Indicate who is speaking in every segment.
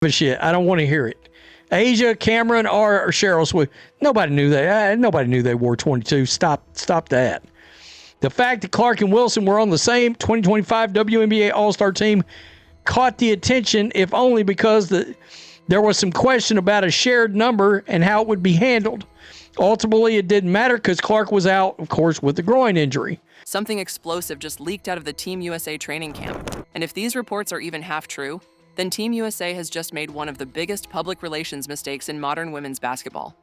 Speaker 1: a shit. I don't want to hear it. Asia, Cameron, or Cheryl Swift. Nobody knew that. Nobody knew they wore 22. Stop that. The fact that Clark and Wilson were on the same 2025 WNBA All-Star team caught the attention, if only because there was some question about a shared number and how it would be handled. Ultimately, it didn't matter because Clark was out, of course, with the groin injury.
Speaker 2: Something explosive just leaked out of the Team USA training camp. And if these reports are even half true, then Team USA has just made one of the biggest public relations mistakes in modern women's basketball.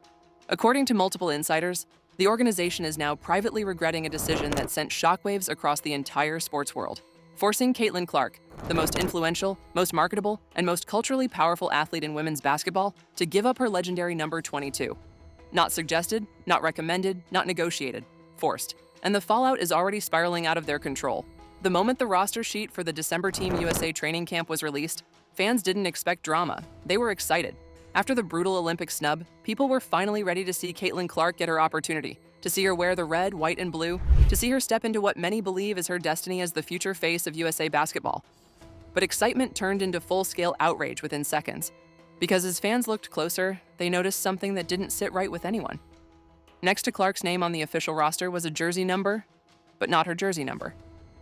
Speaker 2: According to multiple insiders, the organization is now privately regretting a decision that sent shockwaves across the entire sports world, forcing Caitlin Clark, the most influential, most marketable, and most culturally powerful athlete in women's basketball, to give up her legendary number 22. Not suggested, not recommended, not negotiated, forced. And the fallout is already spiraling out of their control. The moment the roster sheet for the December Team USA training camp was released, fans didn't expect drama. They were excited. After the brutal Olympic snub, people were finally ready to see Caitlin Clark get her opportunity, to see her wear the red, white, and blue, to see her step into what many believe is her destiny as the future face of USA basketball. But excitement turned into full-scale outrage within seconds, because as fans looked closer, they noticed something that didn't sit right with anyone. Next to Clark's name on the official roster was a jersey number, but not her jersey number.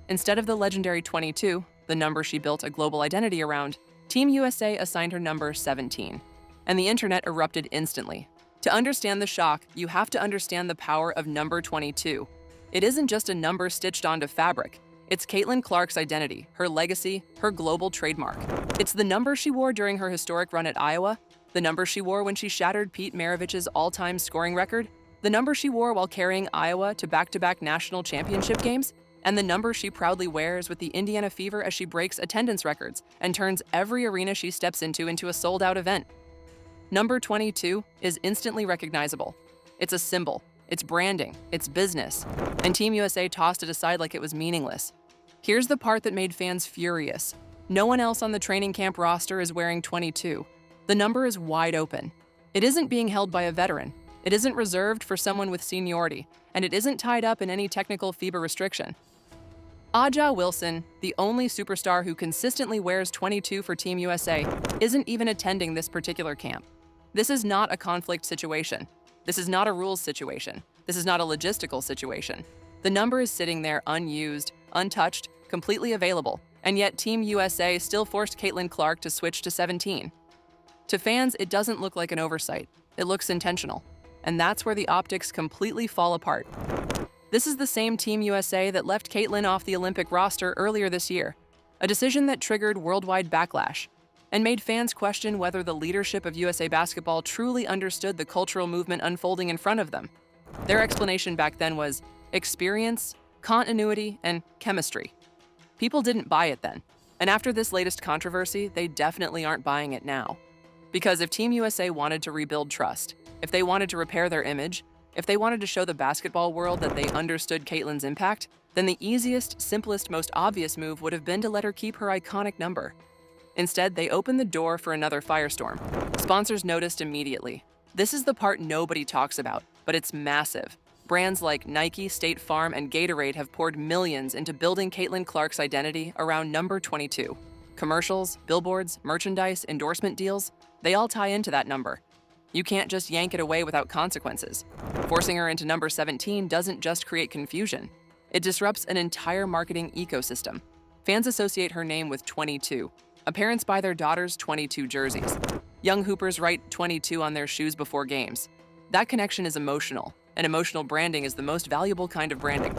Speaker 2: Instead of the legendary 22, the number she built a global identity around, Team USA assigned her number 17, and the internet erupted instantly. To understand the shock, you have to understand the power of number 22. It isn't just a number stitched onto fabric. It's Caitlin Clark's identity, her legacy, her global trademark. It's the number she wore during her historic run at Iowa, the number she wore when she shattered Pete Maravich's all-time scoring record, the number she wore while carrying Iowa to back-to-back national championship games, and the number she proudly wears with the Indiana Fever as she breaks attendance records and turns every arena she steps into a sold-out event. Number 22 is instantly recognizable. It's a symbol, it's branding, it's business, and Team USA tossed it aside like it was meaningless. Here's the part that made fans furious. No one else on the training camp roster is wearing 22. The number is wide open. It isn't being held by a veteran. It isn't reserved for someone with seniority, and it isn't tied up in any technical FIBA restriction. Aja Wilson, the only superstar who consistently wears 22 for Team USA, isn't even attending this particular camp. This is not a conflict situation. This is not a rules situation. This is not a logistical situation. The number is sitting there unused, untouched, completely available, and yet Team USA still forced Caitlin Clark to switch to 17. To fans, it doesn't look like an oversight. It looks intentional. And that's where the optics completely fall apart. This is the same Team USA that left Caitlin off the Olympic roster earlier this year, a decision that triggered worldwide backlash and made fans question whether the leadership of USA Basketball truly understood the cultural movement unfolding in front of them. Their explanation back then was experience, continuity, and chemistry. People didn't buy it then, and after this latest controversy, they definitely aren't buying it now. Because if Team USA wanted to rebuild trust, if they wanted to repair their image, if they wanted to show the basketball world that they understood Caitlin's impact, then the easiest, simplest, most obvious move would have been to let her keep her iconic number. Instead, they opened the door for another firestorm. Sponsors noticed immediately. This is the part nobody talks about, but it's massive. Brands like Nike, State Farm, and Gatorade have poured millions into building Caitlin Clark's identity around number 22. Commercials, billboards, merchandise, endorsement deals, they all tie into that number. You can't just yank it away without consequences. Forcing her into number 17 doesn't just create confusion. It disrupts an entire marketing ecosystem. Fans associate her name with 22. Parents buy their daughters 22 jerseys. Young hoopers write 22 on their shoes before games. That connection is emotional, and emotional branding is the most valuable kind of branding.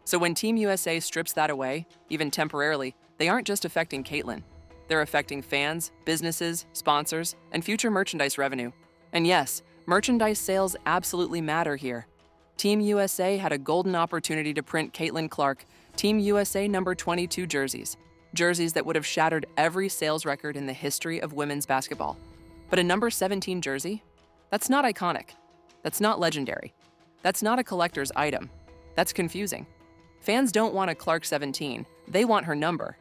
Speaker 2: So when Team USA strips that away, even temporarily, they aren't just affecting Caitlin. They're affecting fans, businesses, sponsors, and future merchandise revenue. And yes, merchandise sales absolutely matter here. Team USA had a golden opportunity to print Caitlin Clark, Team USA number 22 jerseys. Jerseys that would have shattered every sales record in the history of women's basketball. But a number 17 jersey? That's not iconic. That's not legendary. That's not a collector's item. That's confusing. Fans don't want a Clark 17, they want her number.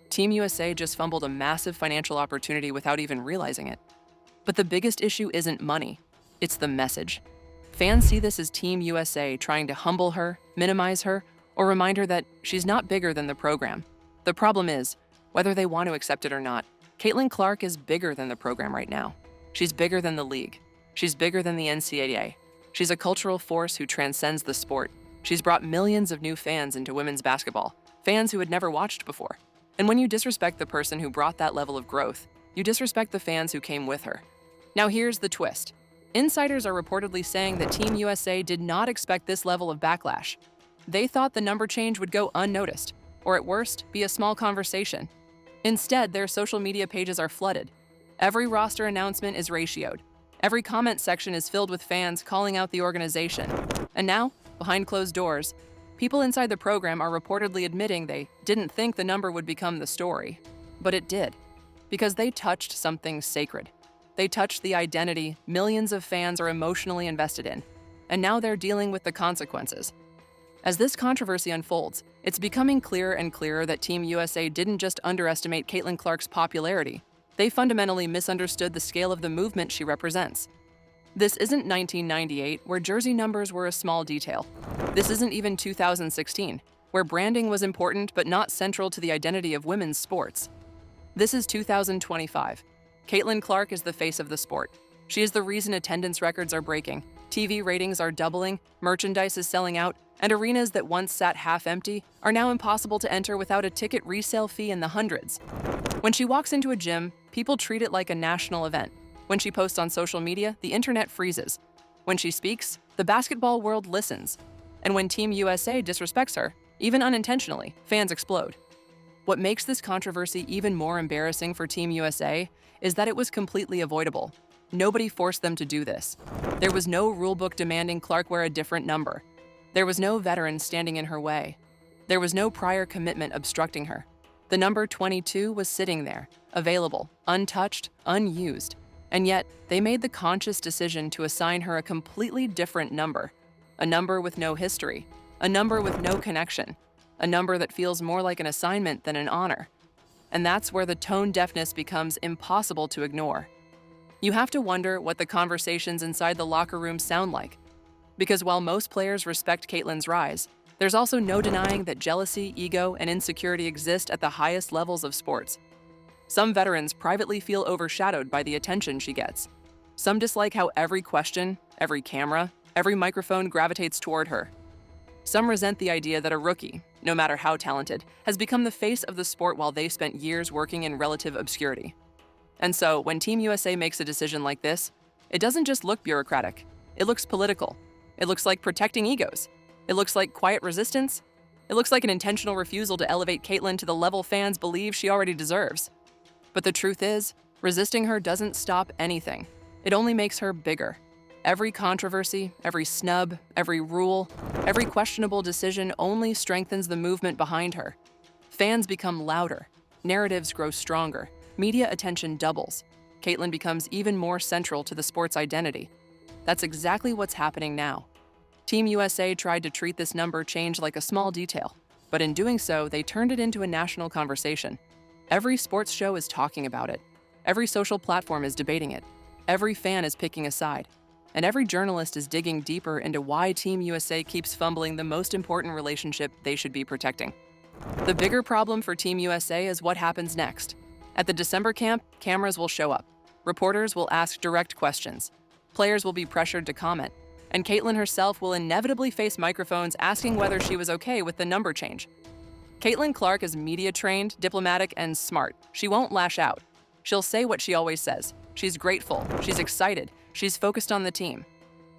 Speaker 2: Team USA just fumbled a massive financial opportunity without even realizing it. But the biggest issue isn't money, it's the message. Fans see this as Team USA trying to humble her, minimize her, or remind her that she's not bigger than the program. The problem is, whether they want to accept it or not, Caitlin Clark is bigger than the program right now. She's bigger than the league. She's bigger than the NCAA. She's a cultural force who transcends the sport. She's brought millions of new fans into women's basketball, fans who had never watched before. And when you disrespect the person who brought that level of growth, you disrespect the fans who came with her. Now here's the twist. Insiders are reportedly saying that Team USA did not expect this level of backlash. They thought the number change would go unnoticed, or at worst, be a small conversation. Instead, their social media pages are flooded. Every roster announcement is ratioed. Every comment section is filled with fans calling out the organization. And now, behind closed doors, people inside the program are reportedly admitting they didn't think the number would become the story. But it did, because they touched something sacred. They touched the identity millions of fans are emotionally invested in, and now they're dealing with the consequences. As this controversy unfolds, it's becoming clearer and clearer that Team USA didn't just underestimate Caitlin Clark's popularity. They fundamentally misunderstood the scale of the movement she represents. This isn't 1998, where jersey numbers were a small detail. This isn't even 2016, where branding was important but not central to the identity of women's sports. This is 2025. Caitlin Clark is the face of the sport. She is the reason attendance records are breaking, TV ratings are doubling, merchandise is selling out, and arenas that once sat half empty are now impossible to enter without a ticket resale fee in the hundreds. When she walks into a gym, people treat it like a national event. When she posts on social media, the internet freezes. When she speaks, the basketball world listens. And when Team USA disrespects her, even unintentionally, fans explode. What makes this controversy even more embarrassing for Team USA is that it was completely avoidable. Nobody forced them to do this. There was no rulebook demanding Clark wear a different number. There was no veteran standing in her way. There was no prior commitment obstructing her. The number 22 was sitting there, available, untouched, unused. And yet, they made the conscious decision to assign her a completely different number. A number with no history. A number with no connection. A number that feels more like an assignment than an honor. And that's where the tone deafness becomes impossible to ignore. You have to wonder what the conversations inside the locker room sound like. Because while most players respect Caitlin's rise, there's also no denying that jealousy, ego, and insecurity exist at the highest levels of sports. Some veterans privately feel overshadowed by the attention she gets. Some dislike how every question, every camera, every microphone gravitates toward her. Some resent the idea that a rookie, no matter how talented, has become the face of the sport while they spent years working in relative obscurity. And so, when Team USA makes a decision like this, it doesn't just look bureaucratic. It looks political. It looks like protecting egos. It looks like quiet resistance. It looks like an intentional refusal to elevate Caitlin to the level fans believe she already deserves. But the truth is, resisting her doesn't stop anything. It only makes her bigger. Every controversy, every snub, every rule, every questionable decision only strengthens the movement behind her. Fans become louder. Narratives grow stronger. Media attention doubles. Caitlin becomes even more central to the sport's identity. That's exactly what's happening now. Team USA tried to treat this number change like a small detail, but in doing so, they turned it into a national conversation. Every sports show is talking about it. Every social platform is debating it. Every fan is picking a side. And every journalist is digging deeper into why Team USA keeps fumbling the most important relationship they should be protecting. The bigger problem for Team USA is what happens next. At the December camp, cameras will show up. Reporters will ask direct questions. Players will be pressured to comment. And Caitlin herself will inevitably face microphones asking whether she was okay with the number change. Caitlin Clark is media-trained, diplomatic, and smart. She won't lash out. She'll say what she always says. She's grateful. She's excited. She's focused on the team.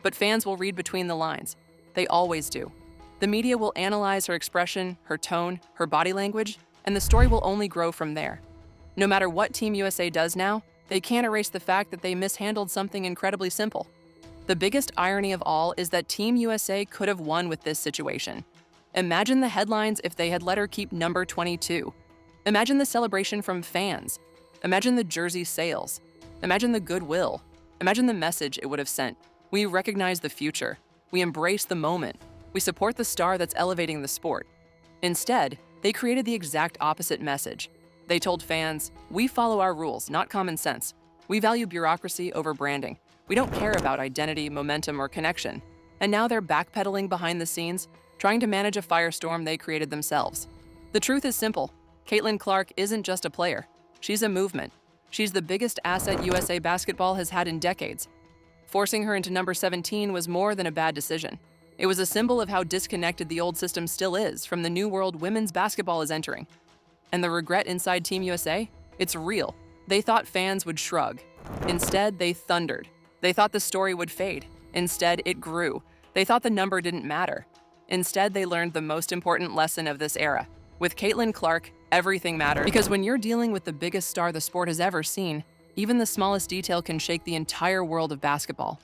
Speaker 2: But fans will read between the lines. They always do. The media will analyze her expression, her tone, her body language, and the story will only grow from there. No matter what Team USA does now, they can't erase the fact that they mishandled something incredibly simple. The biggest irony of all is that Team USA could have won with this situation. Imagine the headlines if they had let her keep number 22. Imagine the celebration from fans. Imagine the jersey sales. Imagine the goodwill. Imagine the message it would have sent. We recognize the future. We embrace the moment. We support the star that's elevating the sport. Instead, they created the exact opposite message. They told fans, we follow our rules, not common sense. We value bureaucracy over branding. We don't care about identity, momentum, or connection. And now they're backpedaling behind the scenes, trying to manage a firestorm they created themselves. The truth is simple. Caitlin Clark isn't just a player. She's a movement. She's the biggest asset USA basketball has had in decades. Forcing her into number 17 was more than a bad decision. It was a symbol of how disconnected the old system still is from the new world women's basketball is entering. And the regret inside Team USA? It's real. They thought fans would shrug. Instead, they thundered. They thought the story would fade. Instead, it grew. They thought the number didn't matter. Instead, they learned the most important lesson of this era. With Caitlin Clark, everything matters. Because when you're dealing with the biggest star the sport has ever seen, even the smallest detail can shake the entire world of basketball.